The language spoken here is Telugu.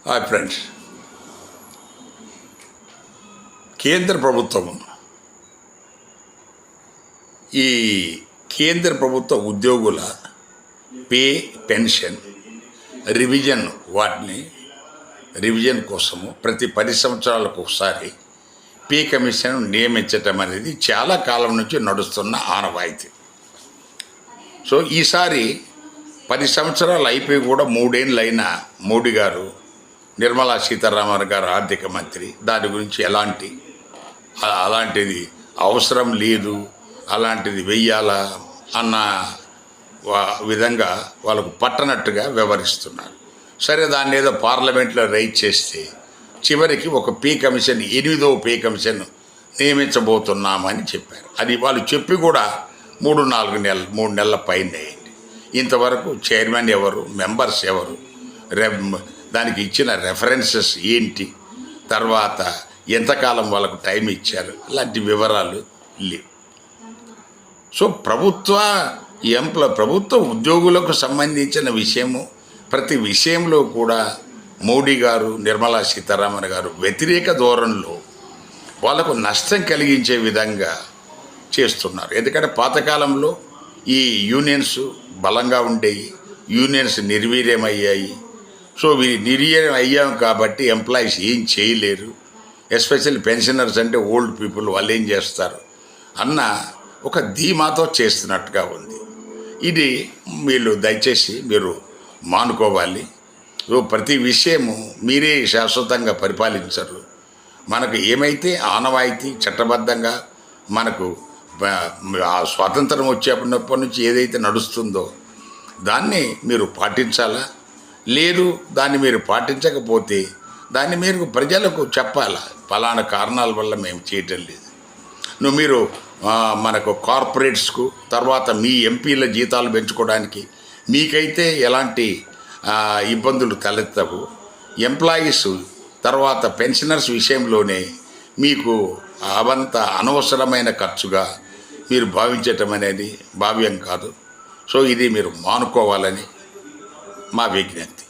హాయ్ ఫ్రెండ్స్, కేంద్ర ప్రభుత్వం ఈ కేంద్ర ప్రభుత్వ ఉద్యోగుల పే పెన్షన్ రివిజన్ కోసము ప్రతి 10 సంవత్సరాలకు ఒకసారి పే కమిషన్ నియమించటం అనేది చాలా కాలం నుంచి నడుస్తున్న ఆనవాయితీ. సో ఈసారి 10 సంవత్సరాలు అయిపోయి కూడా 3 ఏళ్ళు అయిన మోడీ గారు, నిర్మలా సీతారామన్ గారు ఆర్థిక మంత్రి, దాని గురించి అలాంటిది అవసరం లేదు, అలాంటిది వెయ్యాలా అన్న విధంగా వాళ్ళకు పట్టనట్టుగా వ్యవహరిస్తున్నారు. సరే, దాన్ని ఏదో పార్లమెంట్లో రైజ్ చేస్తే చివరికి ఒక పే కమిషన్ 8వ పే కమిషన్ నియమించబోతున్నామని చెప్పారు. అది వాళ్ళు చెప్పి కూడా 3 నెలల పైన అయింది. ఇంతవరకు చైర్మన్ ఎవరు, మెంబర్స్ ఎవరు, దానికి ఇచ్చిన రెఫరెన్సెస్ ఏంటి, తర్వాత ఎంతకాలం వాళ్ళకు టైం ఇచ్చారు, ఇలాంటి వివరాలు లేవు. సో ప్రభుత్వ ఉద్యోగులకు సంబంధించిన విషయము, ప్రతి విషయంలో కూడా మోడీ గారు, నిర్మలా సీతారామన్ గారు వ్యతిరేక ధోరణిలో వాళ్ళకు నష్టం కలిగించే విధంగా చేస్తున్నారు. ఎందుకంటే పాతకాలంలో ఈ యూనియన్స్ బలంగా ఉండేవి, యూనియన్స్ నిర్వీర్యమయ్యాయి. సో నిర్వీర్యం అయ్యాం కాబట్టి ఎంప్లాయీస్ ఏం చేయలేరు, ఎస్పెషల్లీ పెన్షనర్స్ అంటే ఓల్డ్ పీపుల్, వాళ్ళు ఏం చేస్తారు అన్న ఒక ధీమాతో చేస్తున్నట్టుగా ఉంది. ఇది దయచేసి మీరు మానుకోవాలి. ప్రతి విషయము మీరే శాశ్వతంగా పరిపాలించరు. మనకు ఏమైతే ఆనవాయితీ చట్టబద్ధంగా మనకు స్వాతంత్రం వచ్చేటప్పటి నుంచి ఏదైతే నడుస్తుందో దాన్ని మీరు పాటించాలా. లేదు, దాన్ని మీరు పాటించకపోతే దాన్ని మీరు ప్రజలకు చెప్పాలా, ఫలానా కారణాల వల్ల మేము చేయటం లేదు. మీరు మనకు కార్పొరేట్స్కు, తర్వాత మీ ఎంపీల జీతాలు పెంచుకోవడానికి మీకైతే ఎలాంటి ఇబ్బందులు తలెత్తవు. ఎంప్లాయీస్ తర్వాత పెన్షనర్స్ విషయంలోనే మీకు అవంత అనవసరమైన ఖర్చుగా మీరు భావించటం అనేది భావ్యం కాదు. సో ఇది మీరు మానుకోవాలని మా విజ్ఞప్తి.